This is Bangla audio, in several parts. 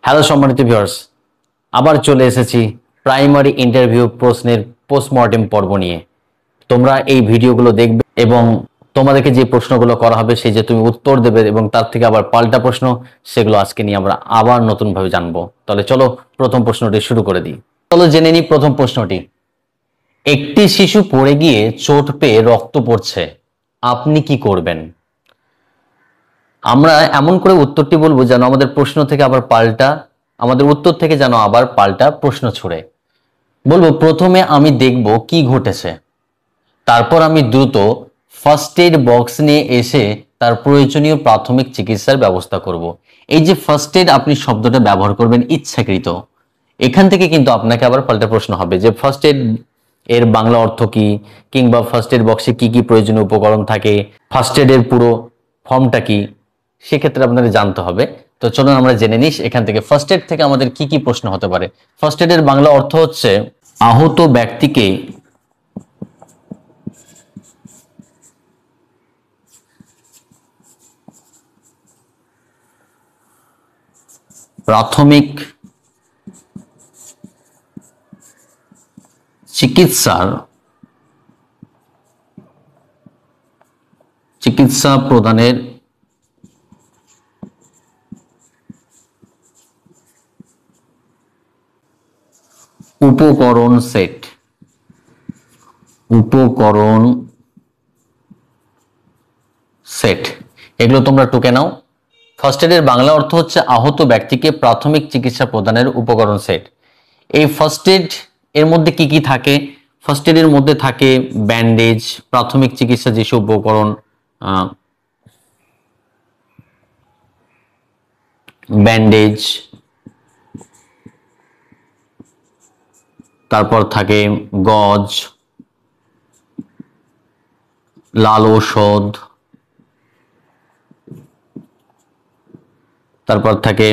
হ্যালো সম্মানিত ভিউয়ার্স, আবার চলে এসেছি প্রাইমারি ইন্টারভিউ প্রশ্নের পোস্টমর্টেম পর্ব নিয়ে। তোমরা এই ভিডিওগুলো দেখবে এবং তোমাদেরকে যে প্রশ্নগুলো করা হবে সেই যে তুমি উত্তর দেবে এবং তার থেকে আবার পাল্টা প্রশ্ন, সেগুলো আজকে নিয়ে আমরা আবার নতুনভাবে জানবো। তাহলে চলো প্রথম প্রশ্নটি শুরু করে দিই। চলো জেনে নিই প্রথম প্রশ্নটি। একটি শিশু পড়ে গিয়ে চোট পেয়ে রক্ত পড়ছে, আপনি কি করবেন? আমরা এমন করে উত্তরটি বলবো যেন আমাদের প্রশ্ন থেকে আবার পাল্টা, আমাদের উত্তর থেকে যেন আবার পাল্টা প্রশ্ন ছুড়ে। বলবো, প্রথমে আমি দেখব কি ঘটেছে, তারপর আমি দ্রুত ফার্স্ট এড বক্স নিয়ে এসে তার প্রয়োজনীয় প্রাথমিক চিকিৎসার ব্যবস্থা করব। এই যে ফার্স্ট এড আপনি শব্দটা ব্যবহার করবেন ইচ্ছাকৃত, এখান থেকে কিন্তু আপনাকে আবার পাল্টা প্রশ্ন হবে যে ফার্স্ট এড এর বাংলা অর্থ কি, কিংবা ফার্স্ট এড বক্সে কি কি প্রয়োজনীয় উপকরণ থাকে, ফার্স্ট এড এর পুরো ফর্মটা কি, সেক্ষেত্রে আপনাদের জানতে হবে। তো চলুন আমরা জেনে নিই এখান থেকে ফার্স্ট এড থেকে আমাদের কি কি প্রশ্ন হতে পারে। ফার্স্ট এড এর বাংলা অর্থ হচ্ছে আহত ব্যক্তিকে প্রাথমিক চিকিৎসা প্রদানের উপকরণ সেট। এগুলো তোমরা টুকে নাও। ফার্স্ট এড এর বাংলা অর্থ হচ্ছে আহত ব্যক্তিকে প্রাথমিক চিকিৎসা প্রদানের উপকরণ সেট। এই ফার্স্ট এড এর মধ্যে কি কি থাকে? ফার্স্ট এড এর মধ্যে থাকে ব্যান্ডেজ, প্রাথমিক চিকিৎসা যেসব উপকরণ, ব্যান্ডেজ, তারপর থাকে গজ, লাল ঔষধ, তারপর থাকে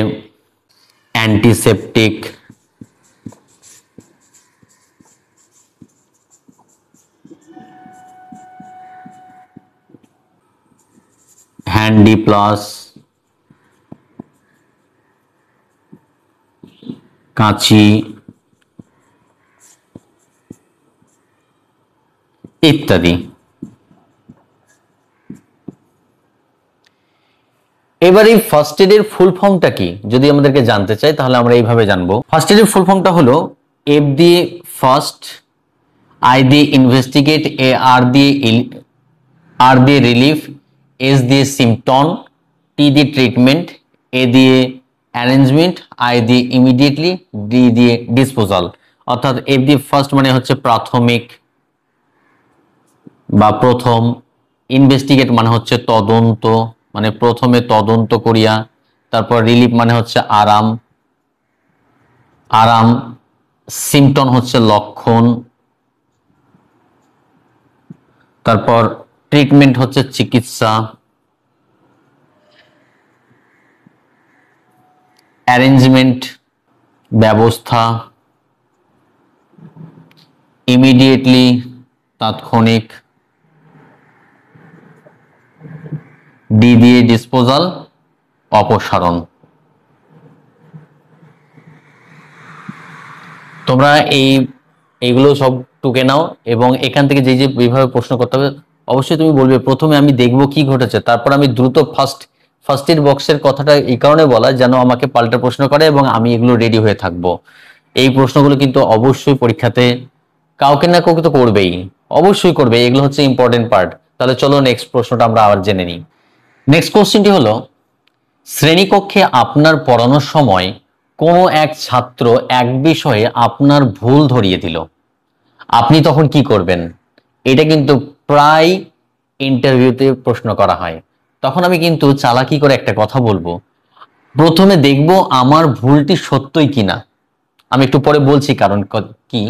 অ্যান্টিসেপটিক, হ্যান্ডি প্লাস, কাঁচি ইত্যাদি। এবার এই ফার্স্ট এড এর ফুল ফর্মটা কি যদি আমাদেরকে জানতে চাই, তাহলে আমরা এইভাবে জানবো। ফার্স্ট এড এর ফুল ফর্মটা হলো এফ দিয়ে ফার্স্ট, আই দিয়ে ইনভেস্টিগেট, আর দিয়ে রিলিফ, এস দিয়ে সিম্পটম, টি দিয়ে ট্রিটমেন্ট, এ দিয়ে অ্যারেঞ্জমেন্ট, আই দিয়ে ইমিডিয়েটলি, ডি দিয়ে ডিসপোজাল। অর্থাৎ এফ দিয়ে ফার্স্ট মানে হচ্ছে প্রাথমিক বা প্রথম, ইনভেস্টিগেট মানে হচ্ছে তদন্ত, মানে প্রথমে তদন্ত করিয়া, তারপর রিলিফ মানে হচ্ছে আরাম, সিম্পটম হচ্ছে লক্ষণ, তারপর ট্রিটমেন্ট হচ্ছে চিকিৎসা, অ্যারেঞ্জমেন্ট ব্যবস্থা, ইমিডিয়েটলি তাৎক্ষণিক, ডি দিয়ে ডিসপোজাল অপসারণ। তোমরা এইগুলো সব টুকে নাও এবং এখান থেকে যে যেভাবে প্রশ্ন করতে হবে অবশ্যই তুমি বলবে প্রথমে আমি দেখব কি ঘটেছে, তারপর আমি দ্রুত ফার্স্ট এড বক্সের কথাটা এই কারণে বলা যেন আমাকে পাল্টা প্রশ্ন করে এবং আমি এগুলো রেডি হয়ে থাকবো। এই প্রশ্নগুলো কিন্তু অবশ্যই পরীক্ষাতে কাউকে না কাউকে তো করবেই, অবশ্যই করবে, এগুলো হচ্ছে ইম্পর্টেন্ট পার্ট। তাহলে চলো নেক্সট প্রশ্নটা আমরা আবার জেনে নিই। নেক্সট কোশ্চেনটি হলো, শ্রেণীকক্ষে আপনার পড়ানোর সময় কোনো এক ছাত্র এক বিষয়ে আপনার ভুল ধরিয়ে দিল, আপনি তখন কি করবেন? এটা কিন্তু প্রায় ইন্টারভিউতে প্রশ্ন করা হয়। তখন আমি কিন্তু চালাকি করে একটা কথা বলবো, প্রথমে দেখব আমার ভুলটি সত্যই কিনা। আমি একটু পরে বলছি কারণ কি।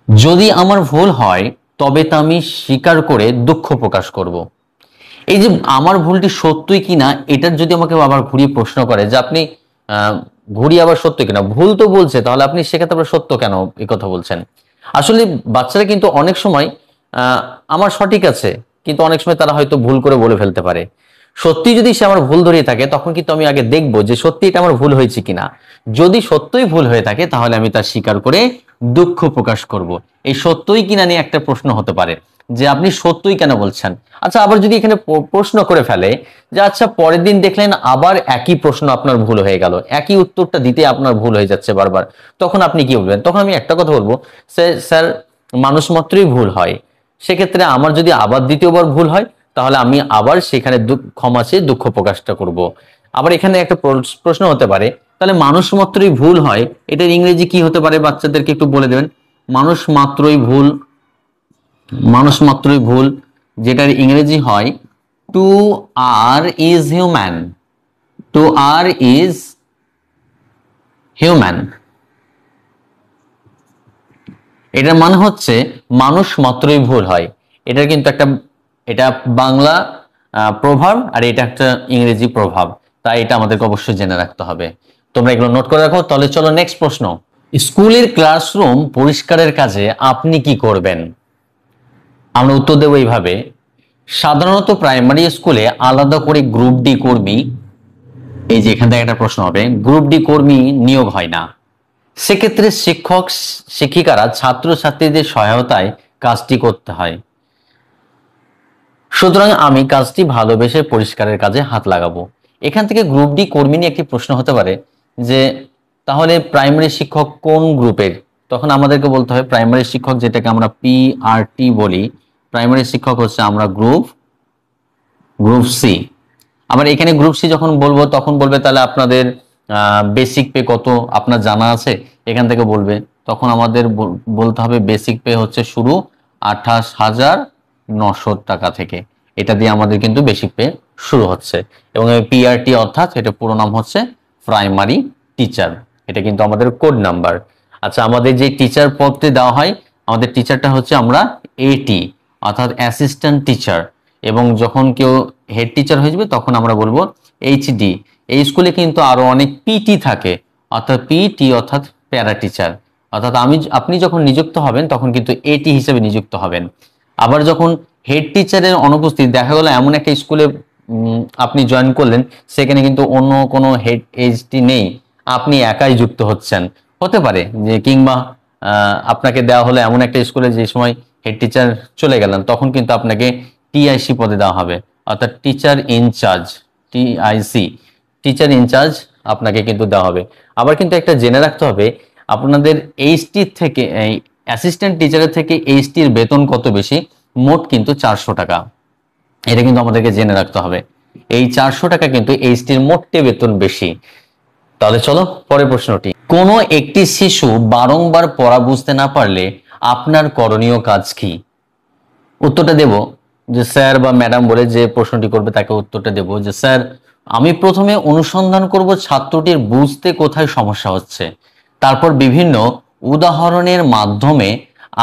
যদি আমার ভুল হয় তবে তা আমি স্বীকার করে দুঃখ প্রকাশ করব। এই যে আমার ভুলটি সত্যই কিনা, এটার যদি আমাকে আবার ঘুরিয়ে প্রশ্ন করে যে আপনি ঘুরিয়ে আবার সত্য কিনা, ভুল তো বলছে, তাহলে আপনি সেক্ষেত্রে আবার সত্য কেন এই কথা বলছেন? আসলে বাচ্চারা কিন্তু অনেক সময় আমার সঠিক আছে, কিন্তু অনেক সময় তারা হয়তো ভুল করে বলে ফেলতে পারে। সত্যি যদি সে আমার ভুল ধরিয়ে থাকে তখন কিন্তু আমি আগে দেখবো যে সত্যি এটা আমার ভুল হয়েছে কিনা। যদি সত্যই ভুল হয়ে থাকে তাহলে আমি তা স্বীকার করে দুঃখ প্রকাশ করব। এই সত্যই কিনা নিয়ে একটা প্রশ্ন হতে পারে যে আপনি সত্যই কেন বলছেন। আচ্ছা, আবার যদি এখানে প্রশ্ন করে ফেলে যে আচ্ছা পরের দিন দেখলেন আবার একই প্রশ্ন আপনার ভুল হয়ে গেল, একই উত্তরটা দিতে আপনার ভুল হয়ে যাচ্ছে বারবার, তখন আপনি কি বলবেন? তখন আমি একটা কথা বলবো, স্যার মানুষ মাত্রই ভুল হয়, সেক্ষেত্রে আমার যদি আবার দ্বিতীয়বার ভুল হয় তাহলে আমি আবার সেখানে ক্ষমা চেয়ে দুঃখ প্রকাশটা করব। আবার এখানে একটা প্রশ্ন হতে পারে, তাহলে মানুষ মাত্রই ভুল হয়, এটার ইংরেজি কি হতে পারে? বাচ্চাদেরকে একটু বলে দেবেন। মানুষ মাত্রই ভুল, মানুষ মাত্রই ভুল, যেটার ইংরেজি হয় to err is human, to err is human. এটার মানে হচ্ছে মানুষ মাত্রই ভুল হয়। এটার কিন্তু একটা, এটা বাংলা প্রভাব আর এটা একটা ইংরেজি প্রভাব, তাই এটা আমাদেরকে অবশ্যই জেনে রাখতে হবে। তোমরা এগুলো নোট করে রাখো। তাহলে চলো নেক্সট প্রশ্ন। স্কুলের ক্লাসরুম পরিষ্কারের কাজে আপনি কি করবেন? আমরা উত্তর দেব এইভাবে, সাধারণত প্রাইমারি স্কুলে আলাদা করে গ্রুপ ডি কর্মী, এই যে এখান থেকে একটা প্রশ্ন হবে, গ্রুপ ডি কর্মী নিয়োগ হয় না, সেক্ষেত্রে শিক্ষক শিক্ষিকারা ছাত্রছাত্রীদের সহায়তায় কাজটি করতে হয়। সুতরাং আমি কাজটি ভালোবেসে পরিষ্কারের কাজে হাত লাগাবো। এখান থেকে গ্রুপ ডি কর্মী নিয়ে একটি প্রশ্ন হতে পারে যে তাহলে প্রাইমারি শিক্ষক কোন গ্রুপের? তখন আমাদেরকে বলতে হয় প্রাইমারি শিক্ষক, যেটাকে আমরা PRT বলি, প্রাইমারি শিক্ষক হচ্ছে আমরা গ্রুপ সি। আবার এখানে গ্রুপ সি যখন বলবো তখন বলবে তাহলে আপনাদের বেসিক পে কত আপনার জানা আছে, এখান থেকে বলবে, তখন আমাদের বলতে হবে বেসিক পে হচ্ছে শুরু 28,900 টাকা থেকে, এটা দিয়ে আমাদের কিন্তু বেসিক পে শুরু হচ্ছে। এবং PRT অর্থাৎ এটা পুরো নাম হচ্ছে প্রাইমারি টিচার, এটা কিন্তু আমাদের কোড নাম্বার। আচ্ছা, আমাদের যে টিচার পদটি দেওয়া হয়, আমাদের টিচারটা হচ্ছে আমরা AT অর্থাৎ অ্যাসিস্ট্যান্ট টিচার, এবং যখন কেউ হেড টিচার হয়ে যাবে তখন আমরা বলবো HD। এই স্কুলে কিন্তু আরো অনেক PT থাকে, অর্থাৎ PT অর্থাৎ প্যারা টিচার, অর্থাৎ আপনি যখন নিযুক্ত হবেন তখন কিন্তু AT হিসেবে নিযুক্ত হবেন। আবার যখন হেড টিচারের অনুপস্থিত দেখা গেল এমন একটা স্কুলে আপনি জয়েন করলেন, সেখানে কিন্তু অন্য কোনো হেড HD নেই, আপনি একাই যুক্ত হচ্ছেন, হতে পারে যে কিংবা আপনাকে দেওয়া হলো এমন একটা স্কুলে যে সময় হেড টিচার চলে গেলেন, তখন কিন্তু আপনাকে TIC পদে দেওয়া হবে, অর্থাৎ teacher incharge, TIC, teacher incharge আপনাকে কিন্তু দেওয়া হবে। আবার কিন্তু একটা জেনে রাখতে হবে, আপনাদের HD থেকে এই অ্যাসিস্ট্যান্ট টিচারের থেকে HD এর বেতন কত বেশি, মোট কিন্তু 400 টাকা, এটা কিন্তু আমাদেরকে জেনে রাখতে হবে। এই 400 টাকা কিন্তু HD এর মোটে বেতন বেশি। তাহলে চলো পরের প্রশ্নটি, কোন একটি শিশু বারংবার পড়া বুঝতে না পারলে আপনার করণীয় কাজ কি? উত্তরটা দেব যে স্যার বা ম্যাডাম বলে যে প্রশ্নটি করবে তাকে উত্তরটা দেব যে স্যার আমি প্রথমে অনুসন্ধান করব ছাত্রটির বুঝতে কোথায় সমস্যা হচ্ছে, তারপর বিভিন্ন উদাহরণের মাধ্যমে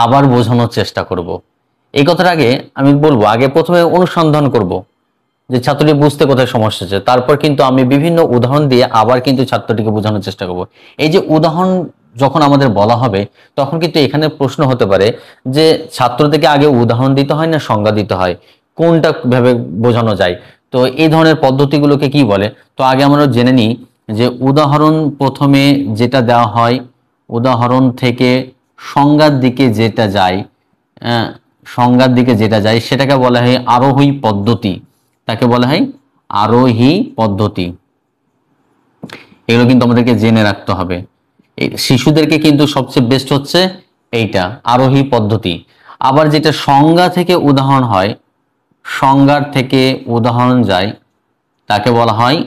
আবার বোঝানোর চেষ্টা করব। এই কথার আগে আমি বলবো, আগে প্রথমে অনুসন্ধান করব যে ছাত্রটি বুঝতে কোথায় সমস্যা হচ্ছে, তারপর কিন্তু আমি বিভিন্ন উদাহরণ দিয়ে আবার কিন্তু ছাত্রটিকে বোঝানোর চেষ্টা করব। এই যে উদাহরণ যখন আমাদের বলা হবে তখন কিন্তু এখানে প্রশ্ন হতে পারে যে ছাত্রদেরকে আগে উদাহরণ দিতে হয় না সংজ্ঞা দিতে হয়, কোনটা ভাবে বোঝানো যায়, তো এই ধরনের পদ্ধতিগুলোকে কি বলে? তো আগে আমরা জেনে নিই যে উদাহরণ প্রথমে যেটা দেওয়া হয়, উদাহরণ থেকে সংজ্ঞার দিকে যেটা যায়, সংজ্ঞার দিকে যেটা যায় সেটাকে বলা হয় আরোহী পদ্ধতি, তাকে বলা হয় আরোহী পদ্ধতি। এগুলো কিন্তু আমাদেরকে জেনে রাখতে হবে। শিশুদেরকে কিন্তু সবচেয়ে বেস্ট হচ্ছে এইটা আরোহী পদ্ধতি। আবার যেটা সংজ্ঞা থেকে উদাহরণ হয়, সংজ্ঞার থেকে উদাহরণ যায়, তাকে বলা হয়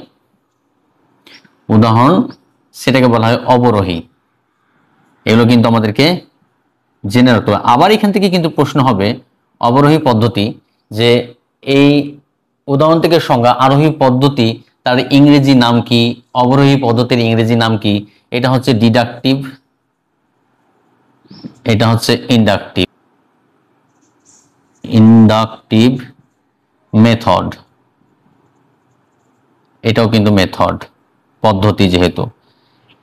উদাহরণ, সেটাকে বলা হয় অবরোহী। এগুলো কিন্তু আমাদেরকে জেনে রাখতে হবে। আবার এখান থেকে কিন্তু প্রশ্ন হবে অবরোহী পদ্ধতি, যে এই উদাহরণ থেকে সংজ্ঞা, আরোহী পদ্ধতি তার ইংরেজি নাম কি, অবরোহী পদ্ধতির ইংরেজি নাম কি? এটা হচ্ছে ডিডাকটিভ, এটা হচ্ছে ইন্ডাকটিভ, ইন্ডাকটিভ মেথড, এটাও কিন্তু মেথড পদ্ধতি যেহেতু।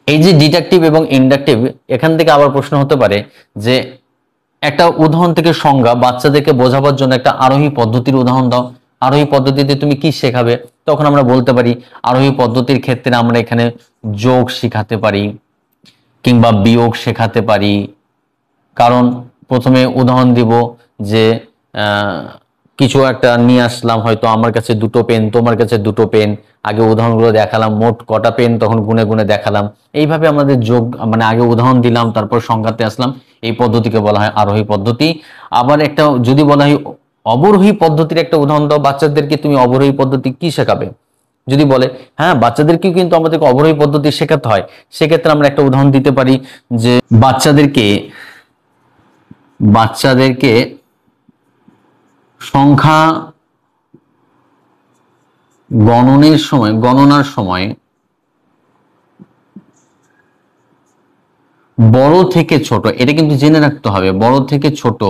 এই যে ডিডাকটিভ এবং ইন্ডাকটিভ, এখান থেকে আবার প্রশ্ন হতে পারে যে একটা উদাহরণ থেকে সংজ্ঞা বাচ্চাদেরকে বোঝাবার জন্য একটা আরোহী পদ্ধতির উদাহরণ দাও, আরোহী পদ্ধতিতে তুমি কি শেখাবে? তখন আমরা বলতে পারি আরোহী পদ্ধতির ক্ষেত্রে আমরা এখানে যোগ শেখাতে পারি কিংবা বিয়োগ শেখাতে পারি। কারণ প্রথমে উদাহরণ দিব যে কিছু একটা নিয়ে আসলাম, হয়তো আমার কাছে দুটো পেন, তোমার কাছে দুটো পেন, আগে উদাহরণগুলো দেখালাম, মোট কটা পেন তখন গুনে গুনে দেখালাম। এইভাবে আমাদের যোগ মানে আগে উদাহরণ দিলাম, তারপর সংখ্যাতে আসলাম। এই পদ্ধতিকে বলা হয় আরোহী পদ্ধতি। আবার একটা যদি বলা হয় অবরোহী পদ্ধতির একটা উদাহরণ দাও, বাচ্চাদেরকে তুমি অবরোহী পদ্ধতি কি শেখাবে? যদি বলে হ্যাঁ বাচ্চাদেরকেও কিন্তু আমাদেরকে অবরোহী পদ্ধতি শেখাতে হয়, সেক্ষেত্রে আমরা একটা উদাহরণ দিতে পারি যে বাচ্চাদেরকে সংখ্যা গণনার সময় বড় থেকে ছোট, এটা কিন্তু জেনে রাখতে হবে, বড় থেকে ছোট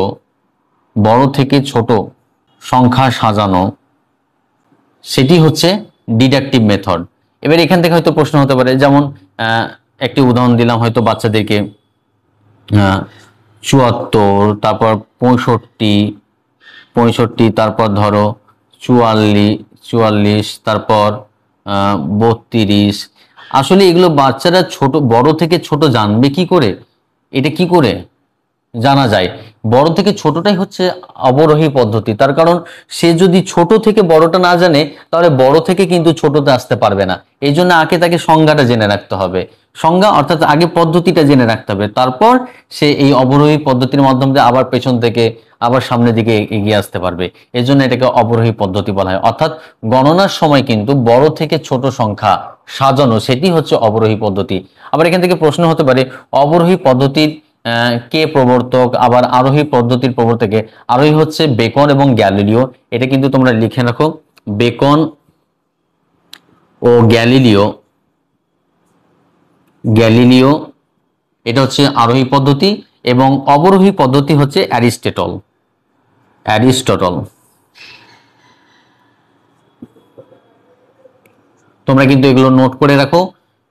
সংখ্যা সাজানো, সেটি হচ্ছে ডিডাকটিভ মেথড। এবার এখান থেকে হয়তো প্রশ্ন হতে পারে, যেমন একটি উদাহরণ দিলাম হয়তো বাচ্চাদেরকে ৭৪, তারপর 65, তারপর ধরো 44, তারপর 32। আসলে এগুলো বাচ্চারা বড় থেকে ছোট জানবে কি করে? এটা কি করে জানা যায়? বড় থেকে ছোটটাই হচ্ছে অবরোহী পদ্ধতি। তার কারণ সে যদি ছোট থেকে বড়টা না জানে, তাহলে বড় থেকে কিন্তু ছোটতে আসতে পারবে না। এই জন্য আগে তাকে সংজ্ঞাটা জেনে রাখতে হবে, সংজ্ঞা অর্থাৎ আগে পদ্ধতিটা জেনে রাখতে হবে, তারপর সে এই অবরোহী পদ্ধতির মাধ্যমে আবার পেছন থেকে আবার সামনের দিকে এগিয়ে আসতে পারবে। এই জন্য এটাকে অবরোহী পদ্ধতি বলা হয়। অর্থাৎ গণনার সময় কিন্তু বড় থেকে ছোট সংখ্যা সাজানো, সেটি হচ্ছে অবরোহী পদ্ধতি। আবার এখান থেকে প্রশ্ন হতে পারে অবরোহী পদ্ধতির কে প্রবর্তক, আবার আরোহী পদ্ধতির প্রবর্তকে? আরোহী হচ্ছে বেকন এবং গ্যালিলিও। এটা কিন্তু তোমরা লিখে রাখো, বেকন ও গ্যালিলিও এটা হচ্ছে আরোহী পদ্ধতি, এবং অবরোহী পদ্ধতি হচ্ছে অ্যারিস্টটল। তোমরা কিন্তু এগুলো নোট করে রাখো।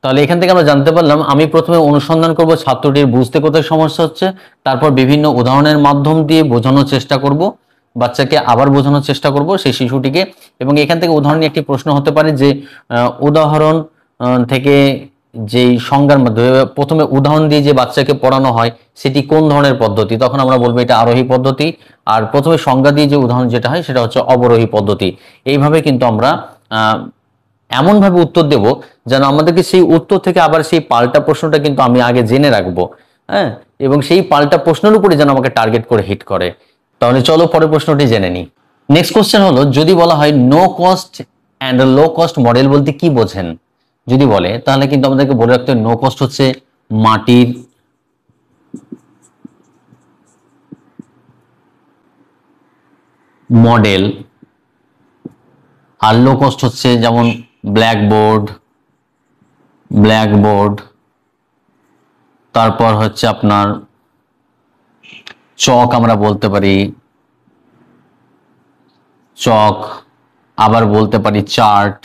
তাহলে এখান থেকে আমরা জানতে পারলাম, আমি প্রথমে অনুসন্ধান করব ছাত্রটির বুঝতে কোথায় সমস্যা হচ্ছে, তারপর বিভিন্ন উদাহরণের মাধ্যম দিয়ে বোঝানোর চেষ্টা করব, বাচ্চাকে আবার বোঝানোর চেষ্টা করব সেই শিশুটিকে। এবং এখান থেকে উদাহরণে একটি প্রশ্ন হতে পারে যে উদাহরণ থেকে যেই সংজ্ঞার মাধ্যমে প্রথমে উদাহরণ দিয়ে যে বাচ্চাকে পড়ানো হয় সেটি কোন ধরনের পদ্ধতি? তখন আমরা বলবো এটা আরোহী পদ্ধতি। আর প্রথমে সংজ্ঞা দিয়ে যে উদাহরণ যেটা হয় সেটা হচ্ছে অবরোহী পদ্ধতি। এইভাবে কিন্তু আমরা এমনভাবে উত্তর দেব যেন আমাদেরকে সেই উত্তর থেকে আবার সেই পাল্টা প্রশ্নটা কিন্তু আমি আগে জেনে রাখবো, হ্যাঁ, এবং সেই পাল্টা প্রশ্নের উপরে যেন আমাকে টার্গেট করে হিট করে। তাহলে চলো পরের প্রশ্নটি জেনে নিই। নেক্সট কোশ্চেন হলো, যদি বলা হয় no cost and low cost model বলতে কি বোঝেন? যদি বলে তাহলে কিন্তু আমাদেরকে বলে রাখতে হবে নো কস্ট হচ্ছে মাটির মডেল, আর লো কস্ট হচ্ছে যেমন ব্ল্যাকবোর্ড, তারপর হচ্ছে আপনার চক, আমরা বলতে পারি চক, আবার বলতে পারি চার্ট।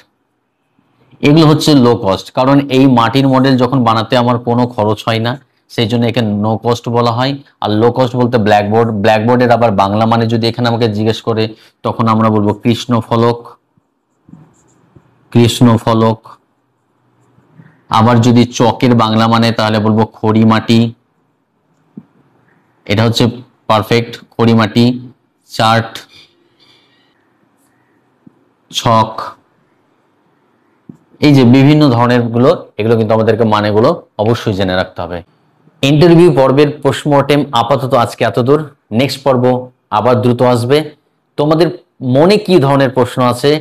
এগুলো হচ্ছে লো কস্ট, কারণ এই মাটির মডেল যখন বানাতে আমার কোনো খরচ হয় না, সেই জন্য একে নো কস্ট বলা হয়। আর লো কস্ট বলতে ব্ল্যাকবোর্ডের আবার বাংলা মানে যদি এখানে আমাকে জিজ্ঞেস করে, তখন আমরা বলবো কৃষ্ণফলক। আবার যদি চকের বাংলা মানে তাহলে বলবো খড়িমাটি, এটা হচ্ছে পারফেক্ট খড়িমাটি। চার্ট, ছক, এই যে বিভিন্ন ধরনের গুলো, এগুলো কিন্তু আমাদেরকে মানেগুলো অবশ্যই জেনে রাখতে হবে। ইন্টারভিউ পর্বের পোস্টমর্টেম আপাতত আজকে এতদূর। নেক্সট পর্ব আবার দ্রুত আসবে। তোমাদের মনে কি ধরনের প্রশ্ন আছে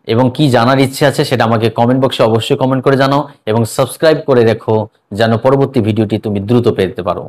এবং কি জানার ইচ্ছে আছে সেটা আমাকে কমেন্ট বক্সে অবশ্যই কমেন্ট করে জানাও, এবং সাবস্ক্রাইব করে রেখো যেন পরবর্তী ভিডিওটি তুমি দ্রুত পেতে পারো।